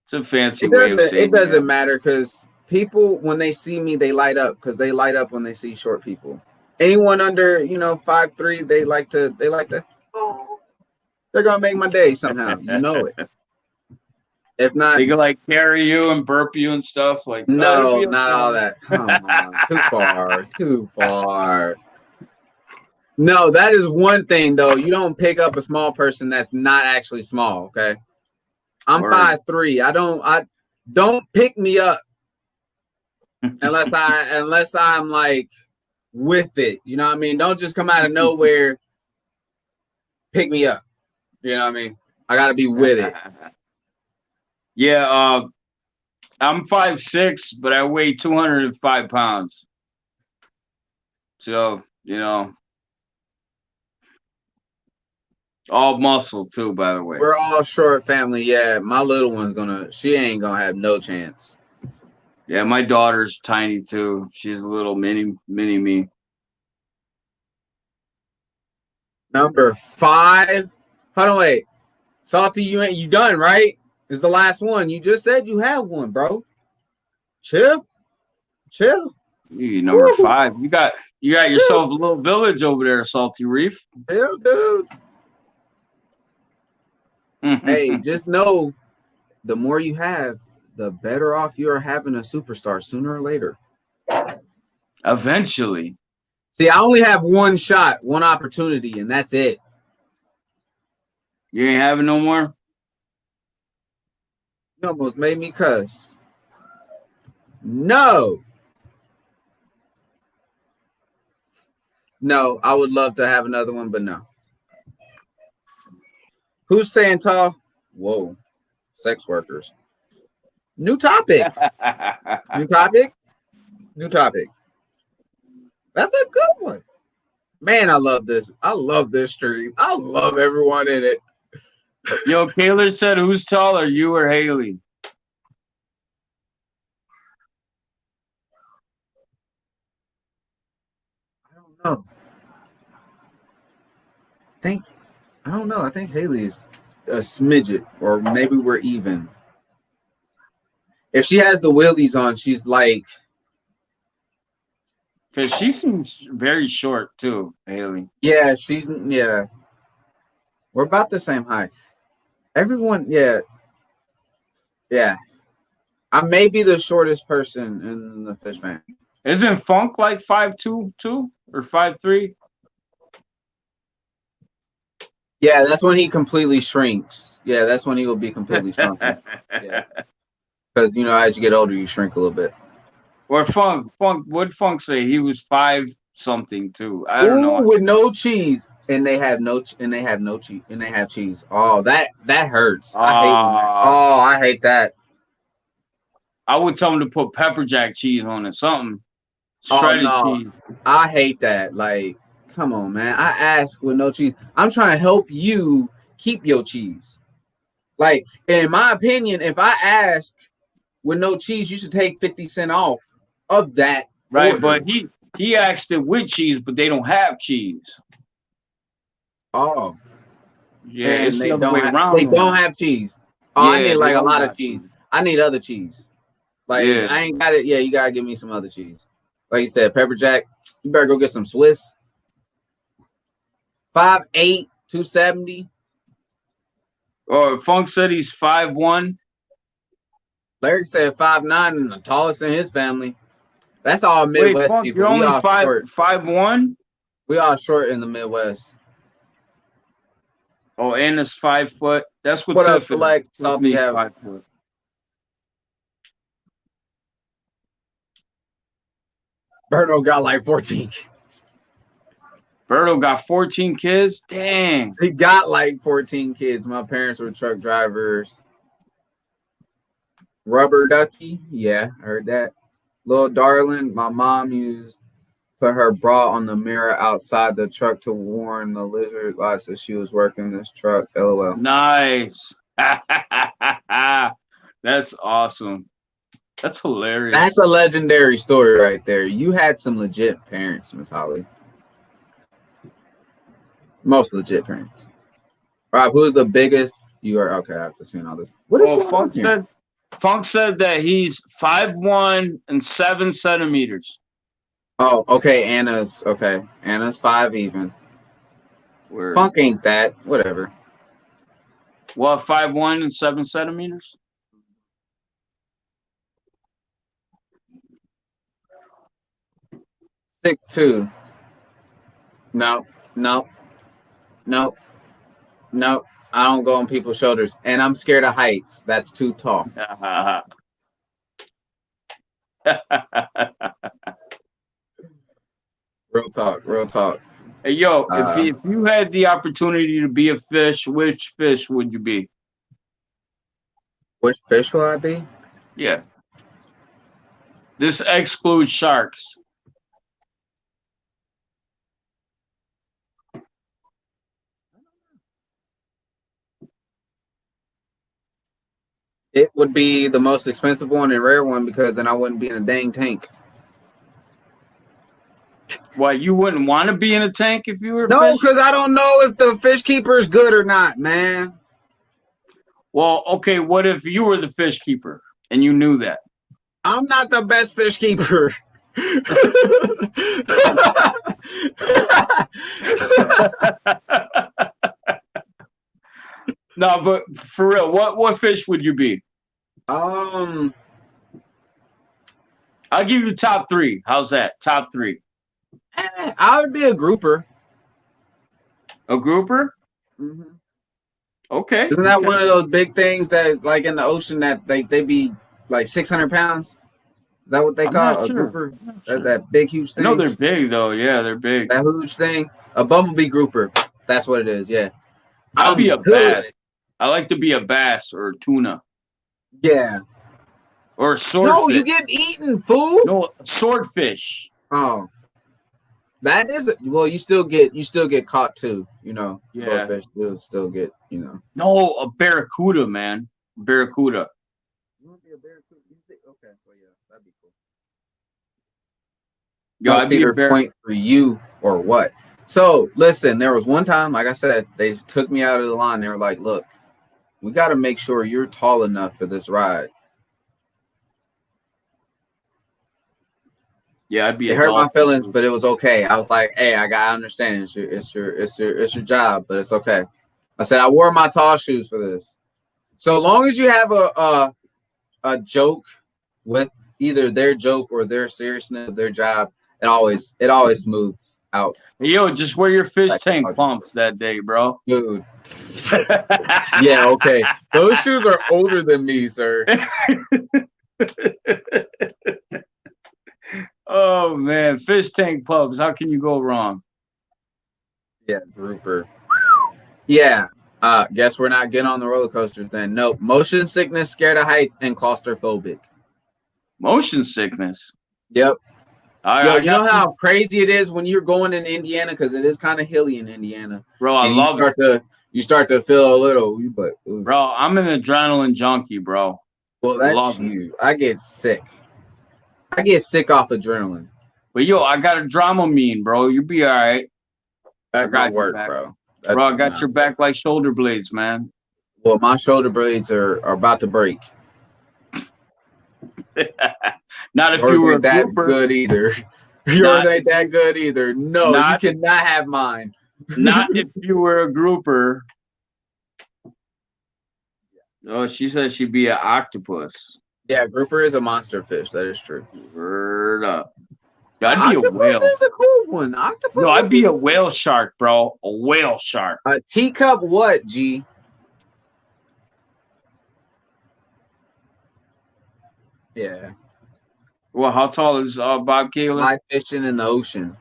It's a fancy way of saying it. Doesn't matter because people, when they see me, they light up because they light up when they see short people. Anyone under 5'3", they like to. Oh, they're gonna make my day somehow. You know it. If not, they can like carry you and burp you and stuff like. No, not all that. Come on, too far. No, that is one thing though. You don't pick up a small person that's not actually small. Okay, I'm 5'3". I don't pick me up unless I'm like with it. You know what I mean? Don't just come out of nowhere. Pick me up. You know what I mean? I gotta be with it. Yeah, I'm 5'6", but I weigh 205 pounds. So, all muscle too, by the way. We're all short family. Yeah, my little one's she ain't gonna have no chance. Yeah, my daughter's tiny too. She's a little mini me. Number 5. Hold on, wait. Salty, you done, right? Is the last one. You just said you have one, bro. Chill. You number 5. You got yourself a little village over there, Salty Reef. Hell, dude. Hey, just know the more you have, the better off you are having a superstar sooner or later. Eventually. See, I only have one shot, one opportunity, and that's it. You ain't having no more? You almost made me cuss. No, I would love to have another one, but no. Who's saying tall? Whoa, sex workers. New topic. New topic. That's a good one. Man, I love this. I love this stream. I love everyone in it. Yo, Kaylor said, who's taller, you or Haley? I don't know. I don't know. I think Haley is a smidget, or maybe we're even. If she has the wheelies on, she's like. Because she seems very short too, Haley. Yeah, yeah. We're about the same height. Everyone, yeah. I may be the shortest person in the Fish Fam. Isn't Funk like 5'2" too, or 5'3"? Yeah, that's when he completely shrinks. Yeah, that's when he will be completely shrunken. Yeah. Because as you get older, you shrink a little bit. Or Funk, what did Funk say? He was 5'2" something too. I don't know. with no cheese, and they have no cheese, and they have cheese. Oh, that hurts. I hate that. I would tell them to put pepper jack cheese on it, something Oh, shredded no. cheese. I hate that. Like, come on, man. I ask with no cheese. I'm trying to help you keep your cheese. Like, in my opinion, if I ask with no cheese, you should take 50 cents off of that. Right, order. but he asked it with cheese, but they don't have cheese. Oh. Yeah, And it's they the other don't way have, around. they don't have cheese. Oh, I Yeah, need they like a don't lot have of cheese. I need other cheese. Like, Yeah. I ain't got it. Yeah, you gotta give me some other cheese. Like you said, pepper jack. You better go get some Swiss. 5'8", 270. Or Funk said he's 5'1". Larry said 5'9", and the tallest in his family. That's all Wait, Midwest Funk, people. you're We only all short. 5'1"? We all short in the Midwest. Oh, and it's 5 foot. That's what What up, Tiff is. Select? Salty Tiffany's have. 5 foot. Berto got like 14. Berto got 14 kids? Dang. He got like 14 kids. My parents were truck drivers. Rubber ducky. Yeah, I heard that. Little darling, my mom used put her bra on the mirror outside the truck to warn the lizard lots that she was working this truck. LOL. Nice. That's awesome. That's hilarious. That's a legendary story right there. You had some legit parents, Miss Holly. Most legit parents. Rob, who's the biggest? You are okay. I've seen all this. What is going on here? Funk said that he's 5'1" and 7 centimeters. Oh, okay. Anna's 5 even. Word. Funk ain't that. Whatever. What, 5'1" and 7 centimeters? Six two. No. I don't go on people's shoulders, and I'm scared of heights. That's too tall. Real talk. Hey, yo, if you had the opportunity to be a fish, which fish would you be? Which fish will I be? Yeah. This excludes sharks. It would be the most expensive one and rare one because then I wouldn't be in a dang tank. Why, you wouldn't want to be in a tank if you were a No, fish? because I don't know if the fish keeper is good or not, man. Well, okay, what if you were the fish keeper and you knew that? I'm not the best fish keeper. No, but for real, what fish would you be? I'll give you top 3. How's that? Top 3. I would be a grouper. A grouper? Mm-hmm. Okay. Isn't that one of those big things that's like in the ocean that they be like 600 pounds? Is that what they call a grouper? Sure. That big, huge thing? No, they're big, though. Yeah, they're big. That huge thing? A bumblebee grouper. That's what it is, yeah. I'll be a bass. I like to be a bass or a tuna. Yeah. Or a swordfish. No, you get eaten, fool. No, swordfish. Oh. That is it. Well, you still get caught too, Yeah. Swordfish still get, No, a barracuda, man. Barracuda. You want to be a barracuda? Okay, well, yeah, that'd be cool. Yo, I'd be a point for you or what? So listen, there was one time, like I said, they took me out of the line. They were like, "Look, we got to make sure you're tall enough for this ride." Yeah, I'd be. It hurt my feelings, but it was okay. I was like, "Hey, I understand. It's your job, but it's okay." I said I wore my tall shoes for this. So long as you have a joke with either their joke or their seriousness of their job, it always smooths out. Yo, just wear your fish tank pumps that day, bro. Dude. Yeah, okay. Those shoes are older than me, sir. Oh man, fish tank pubs. How can you go wrong? Yeah, grouper. Yeah. Guess we're not getting on the roller coasters then. Nope. Motion sickness, scared of heights, and claustrophobic. Motion sickness. Yep. Yo, I you know got how crazy it is when you're going in Indiana, because it is kind of hilly in Indiana. bro. I and love it. You start to feel a little, but Bro, I'm an adrenaline junkie, bro. well, that's love you. I get sick. I get sick off adrenaline. But yo, I got a Dramamine, bro. You be all right. That got don't your work, back. bro. Bro, I got your back like shoulder blades, man. Well, my shoulder blades are about to break. Not if Yours you were a ain't that grouper. good either. Yours ain't that good either. No, Not- you cannot have mine. Not if you were a grouper. Oh, she said she'd be an octopus. Yeah, grouper is a monster fish. That is true. Word up. Yo, I'd be a Octopus whale. is a cool one. Octopus. No, I'd be a whale shark, bro. A whale shark. A teacup. What? G. Yeah. Well, how tall is Bob Kaler? Fly fishing in the ocean.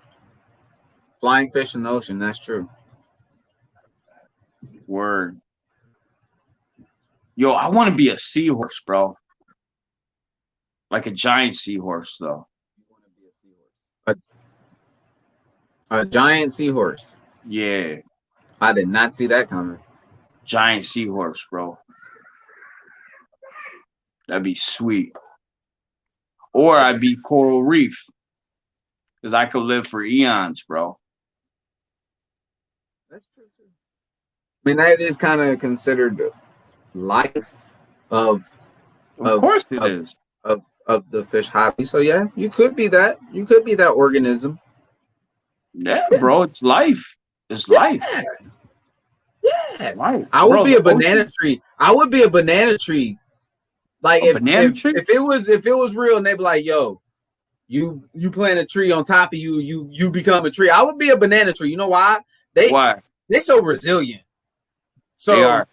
Flying fish in the ocean. That's true. Word. Yo, I want to be a seahorse, bro. Like a giant seahorse, though. A giant seahorse. Yeah, I did not see that coming. giant seahorse, bro. That'd be sweet. Or I'd be coral reef, because I could live for eons, bro. That's true too. I mean, that is kind of considered life of Of course it is. of the fish hobby. So yeah, you could be that. You could be that organism. Yeah, bro, it's life. It's life. Yeah. Life. I would Bro, be a the ocean- banana tree. I would be a banana tree. Like A banana tree? if it was real and they be like, yo, you plant a tree on top of you become a tree. I would be a banana tree. You know why? Why? They're so resilient. So They are.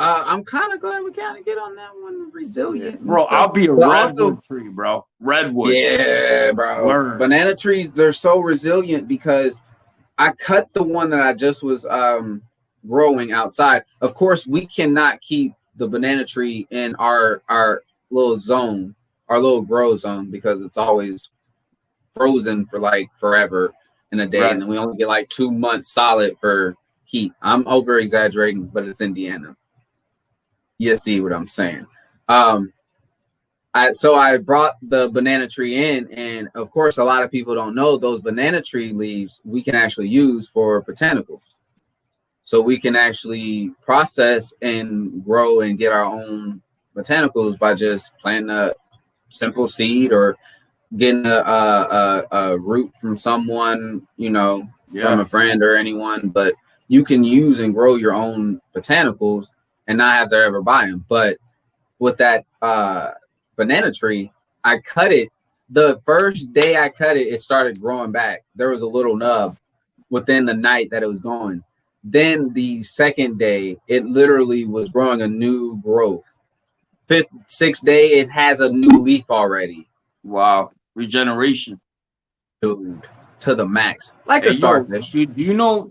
I'm kind of glad we kind of get on that one. Resilient, and Bro, stuff. I'll be a But redwood also- tree, bro. Redwood. Yeah, bro. Word. Banana trees, they're so resilient because I cut the one that I just was growing outside. Of course, we cannot keep the banana tree in our little zone, our little grow zone, because it's always frozen for like forever in a day, Right. and then we only get like 2 months solid for heat. I'm over exaggerating, but it's Indiana. You see what I'm saying? So I brought the banana tree in, and of course, a lot of people don't know those banana tree leaves we can actually use for botanicals. So we can actually process and grow and get our own botanicals by just planting a simple seed or getting a root from someone, from Yeah. a friend or anyone. But you can use and grow your own botanicals and not have to ever buy them. But with that banana tree, I cut it. The first day I cut it, it started growing back. There was a little nub within the night that it was going. Then the second day, it literally was growing a new growth. Fifth, sixth day, it has a new leaf already. Wow. Regeneration. Dude, to the max. Like Hey, a yo, starfish. do you know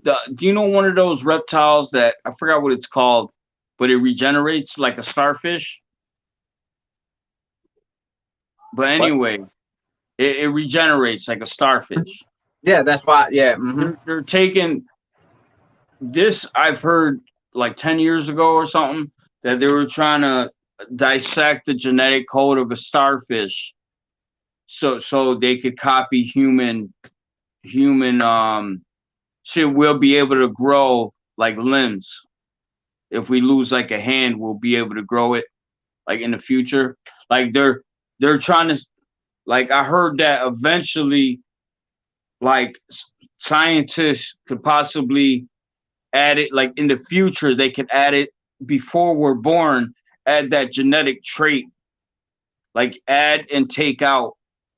one of those reptiles that I forgot what it's called, but it regenerates like a starfish? But anyway, it regenerates like a starfish. Yeah, that's why. Yeah. Mhm. They're taking this. I've heard like 10 years ago or something that they were trying to dissect the genetic code of a starfish, so they could copy human. So we'll be able to grow like limbs. If we lose like a hand, we'll be able to grow it like in the future. Like they're trying to, like I heard that eventually, like scientists could possibly add it, like in the future they could add it before we're born, add that genetic trait, like add and take out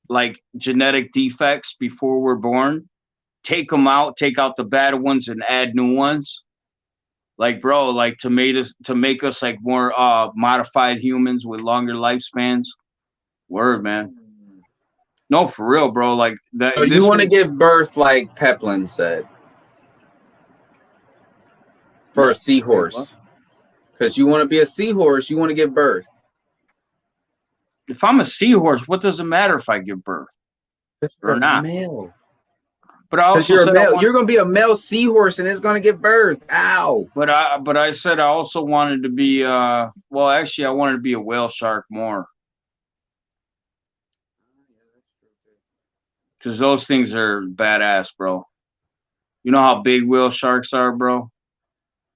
like genetic defects before we're born, take them out, take out the bad ones and add new ones. Like, bro, like to make us like more modified humans with longer lifespans. Word, man. No, for real, bro. Like that. So you want to give birth like Peplin said for a seahorse, because you want to be a seahorse. You want to give birth. If I'm a seahorse, what does it matter if I give birth or not? Male. But I also You're said a male. You're going to be a male seahorse, and it's going to give birth. Ow! But I said I also wanted to be well, actually I wanted to be a whale shark more. Because those things are badass, bro. You know how big whale sharks are, bro?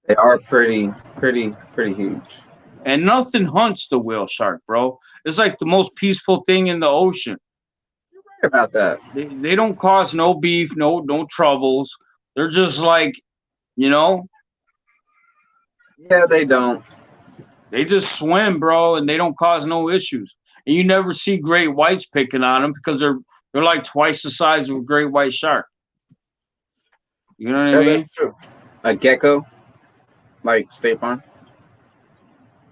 They are pretty huge. And nothing hunts the whale shark, bro. It's like the most peaceful thing in the ocean. You're right about that. They don't cause no beef, no troubles. They're just like, you know. Yeah, they don't. They just swim, bro, and they don't cause no issues. And you never see great whites picking on them because they're like twice the size of a great white shark. You know what I mean? That's true. A gecko, like State Farm.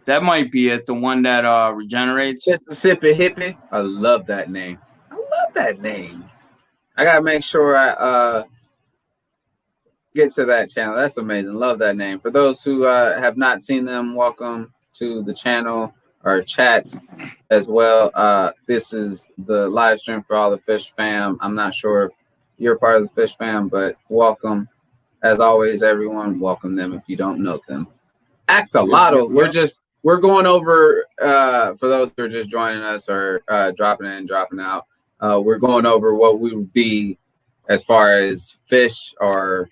That might be it. The one that regenerates. Mississippi Hippie. I love that name. I love that name. I gotta make sure I get to that channel. That's amazing. Love that name. For those who have not seen them, welcome to the channel or chat as well. This is the live stream for all the Fish fam. I'm not sure if you're part of the Fish fam, but welcome. As always, everyone, welcome them if you don't know them. Axolotl, we're going over, for those who are just joining us or dropping in and dropping out, we're going over what we would be as far as fish or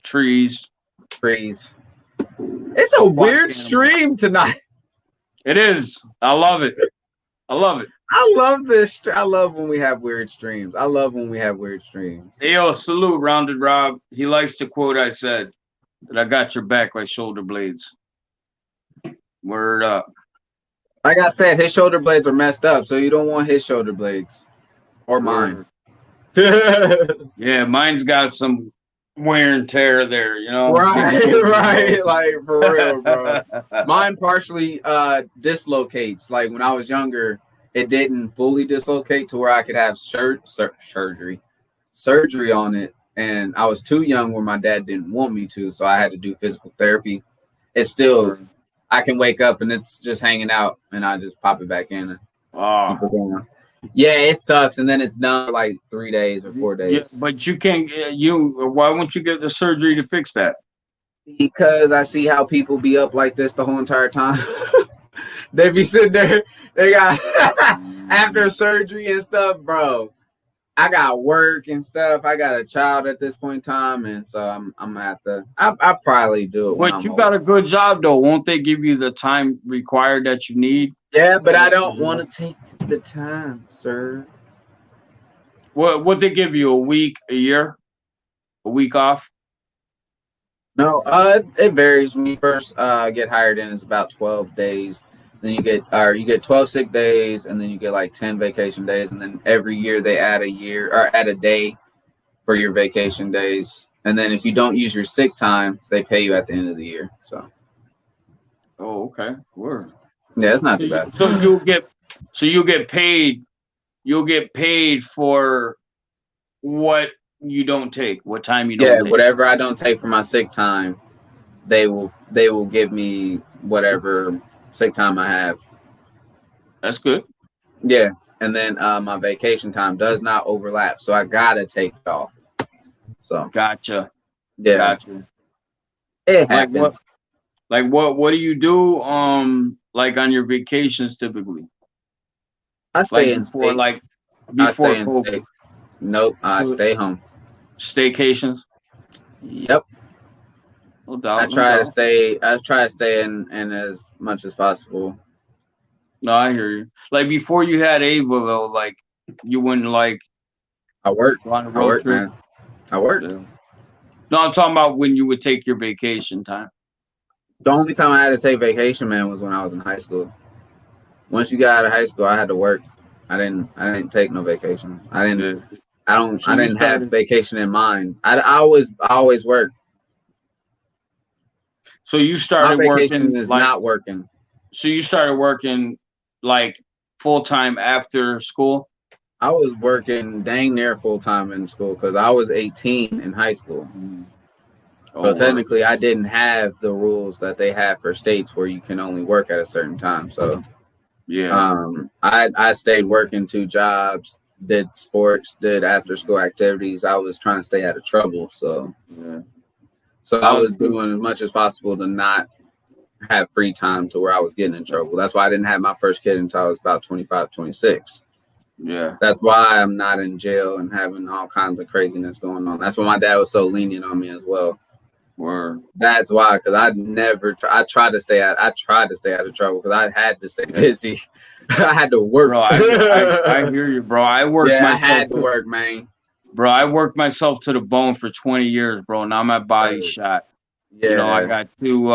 trees. It's a weird stream tonight. It is. I love it. I love this. I love when we have weird streams. Hey, yo, salute, Rounded Rob. He likes to quote I said that I got your back like shoulder blades. Word up. Like I said, his shoulder blades are messed up, so you don't want his shoulder blades or mine. Yeah, mine's got some wear and tear there, you know. Right, like for real, bro. Mine partially dislocates. Like when I was younger, it didn't fully dislocate to where I could have surgery on it, and I was too young where my dad didn't want me to, so I had to do physical therapy. It's still, I can wake up and it's just hanging out, and I just pop it back in and keep it going. Yeah, it sucks, and then it's done for like 3 days or 4 days. Yeah, but you can't. Why won't you get the surgery to fix that? Because I see how people be up like this the whole entire time. They be sitting there. They got after surgery and stuff, bro. I got work and stuff. I got a child at this point in time, and so I'm gonna have to. I probably do it. But you got a good job though. Won't they give you the time required that you need? Yeah, but I don't want to take the time, sir. What they give you, a week, a year, a week off? No, it varies. When you first get hired in, it's about 12 days. Then you get 12 sick days, and then you get like 10 vacation days, and then every year they add a day for your vacation days. And then if you don't use your sick time, they pay you at the end of the year. So. Oh, okay. Word. Yeah, it's not too bad. So you'll get paid. You'll get paid for what you don't take, what time you don't take. Yeah, whatever I don't take for my sick time, they will give me whatever sick time I have. That's good. Yeah, and then my vacation time does not overlap, so I gotta take it off. So gotcha. Yeah, gotcha. It happens. What do you do? Like on your vacations typically? I stay in state. Before COVID. Nope, I stay home. Staycations. Yep. No doubt. I try to stay in as much as possible. No, I hear you. Like before you had Ava though, like you wouldn't like. I work. Man. I work. Yeah. No, I'm talking about when you would take your vacation time. The only time I had to take vacation, man, was when I was in high school. Once you got out of high school, I had to work. I didn't take no vacation. I didn't have vacation in mind. I always work. So you started My vacation working is not working. So you started working like full time after school? I was working dang near full time in school because I was 18 in high school. So technically, I didn't have the rules that they have for states where you can only work at a certain time. So I stayed working 2 jobs, did sports, did after school activities. I was trying to stay out of trouble. So I was doing as much as possible to not have free time to where I was getting in trouble. That's why I didn't have my first kid until I was about 25, 26. Yeah. That's why I'm not in jail and having all kinds of craziness going on. That's why my dad was so lenient on me as well. Word. That's why, because I tried to stay out of trouble because I had to stay busy. I had to work. Bro, I hear you, bro. I had to work, man. Bro, I worked myself to the bone for 20 years, bro. Now my body's shot. Yeah. You know, I got two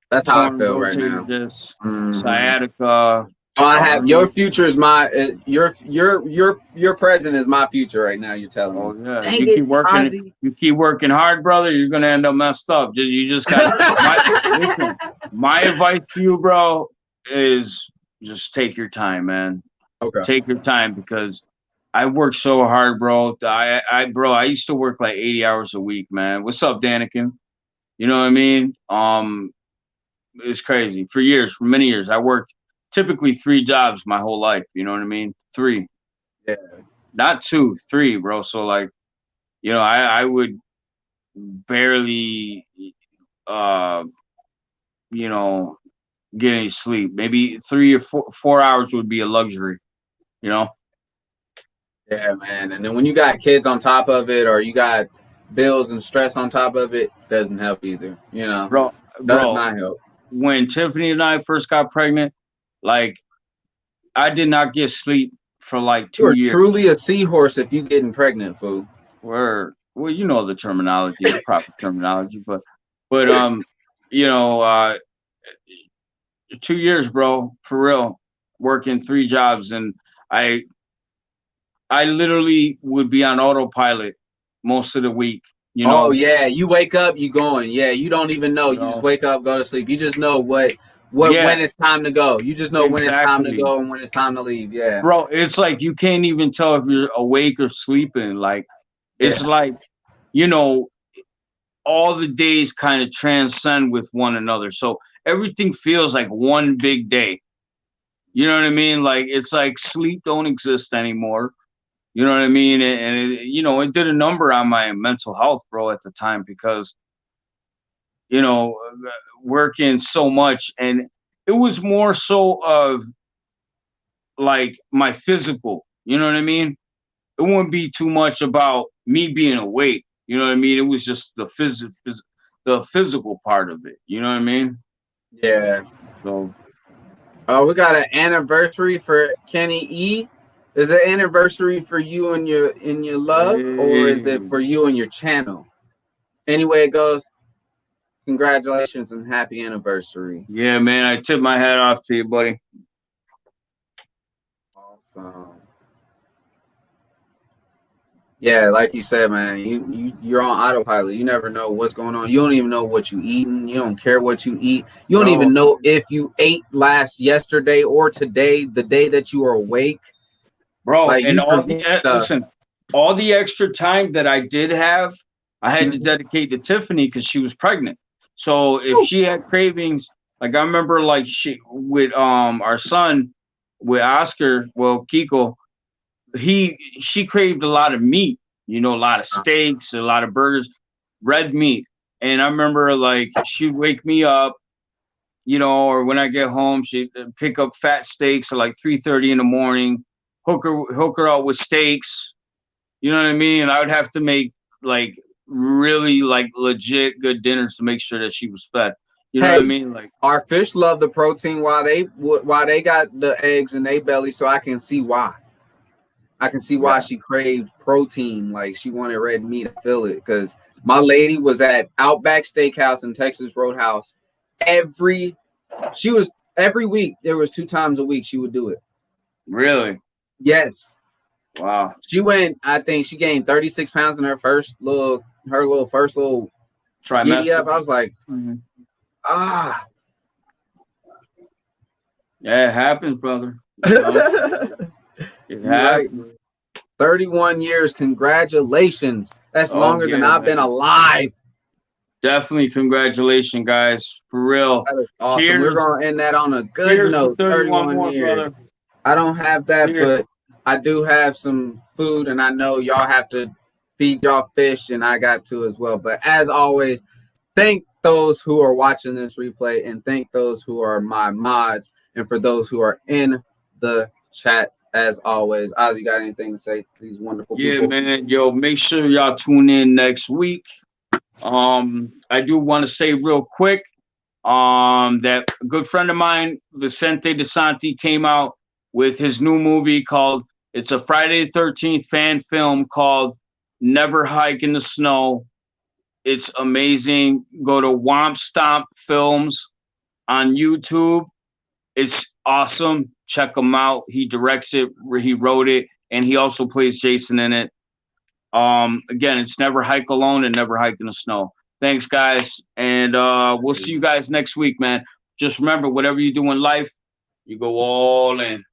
that's how I feel right now. Sciatica. So I have your future is my your present is my future right now. You're telling me. Oh yeah, you keep working hard, brother. You're gonna end up messed up. You just got. My advice to you, bro, is just take your time, man. Okay. Take your time because I work so hard, bro. I used to work like 80 hours a week, man. What's up, Danikin? You know what I mean? It was crazy for many years. I worked typically 3 jobs my whole life. You know what I mean? 3. Yeah. Not 2, 3, bro. So like, you know, I would barely, you know, get any sleep. Maybe 3 or 4 hours would be a luxury, you know? Yeah, man. And then when you got kids on top of it, or you got bills and stress on top of it, doesn't help either. You know, does not help. When Tiffany and I first got pregnant, like I did not get sleep for like 2 years. You're truly a seahorse if you getting pregnant, fool. Well, you know the terminology, the proper terminology, but you know, 2 years, bro, for real, working 3 jobs, and I literally would be on autopilot most of the week. You know? Oh yeah, you wake up, you going. Yeah, you don't even know. You just wake up, go to sleep. You just know when it's time to go. You just know when it's time to go and when it's time to leave. Yeah, bro, it's like you can't even tell if you're awake or sleeping. Like it's like, you know, all the days kind of transcend with one another. So everything feels like one big day. You know what I mean? Like it's like sleep don't exist anymore. You know what I mean? And you know, it did a number on my mental health, bro, at the time because, you know, working so much, and it was more so of like my physical. You know what I mean? It wouldn't be too much about me being awake. You know what I mean? It was just the physical part of it. You know what I mean? Yeah. So, we got an anniversary for Kenny E. Is it anniversary for you and your love, or is it for you and your channel? Anyway it goes, congratulations and happy anniversary. Yeah, man, I tip my hat off to you, buddy. Awesome. Yeah, like you said, man, you're on autopilot. You never know what's going on. You don't even know what you eating. You don't care what you eat. You don't even know if you ate yesterday or today, the day that you are awake. Bro, like, and all the extra time that I did have, I had to dedicate to Tiffany because she was pregnant. So if she had cravings, like I remember, like she with our son, with Oscar, well Kiko, she craved a lot of meat, you know, a lot of steaks, a lot of burgers, red meat. And I remember like she'd wake me up, you know, or when I get home, she'd pick up fat steaks at like 3:30 in the morning. Hook her out with steaks, you know what I mean? And I would have to make like really like legit good dinners to make sure that she was fed. You know what I mean? Like our fish love the protein while they got the eggs in their belly, so I can see why. I can see why she craved protein, like she wanted red meat. I feel it because my lady was at Outback Steakhouse in Texas Roadhouse every week. There was 2 times a week she would do it. Really? Yes. Wow. She went, I think she gained 36 pounds in her first little trimester. Up. I was like, Yeah, it happens, brother. It You're right. happened. 31 years. Congratulations. That's longer than yeah, I've been man. alive. Definitely congratulations, guys. For real. That is awesome. Cheers. We're going to end that on a good Cheers note. for 31 more, years. brother. I don't have that, Cheers. but I do have some food, and I know y'all have to feed y'all fish, and I got to as well. But as always, thank those who are watching this replay, and thank those who are my mods, and for those who are in the chat. As always, Oz, you got anything to say to these wonderful people? Yeah, man. Yo, make sure y'all tune in next week. I do want to say real quick that a good friend of mine, Vicente DeSanti, came out with his new movie called, it's a Friday the 13th fan film called Never Hike in the Snow. It's amazing. Go to Womp Stomp Films on YouTube. It's awesome. Check him out. He directs it, he wrote it, and he also plays Jason in it. Again, it's Never Hike Alone and Never Hike in the Snow. Thanks, guys. And we'll see you guys next week, man. Just remember, whatever you do in life, you go all in.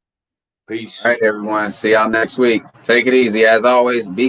Peace. All right, everyone. See y'all next week. Take it easy. As always, be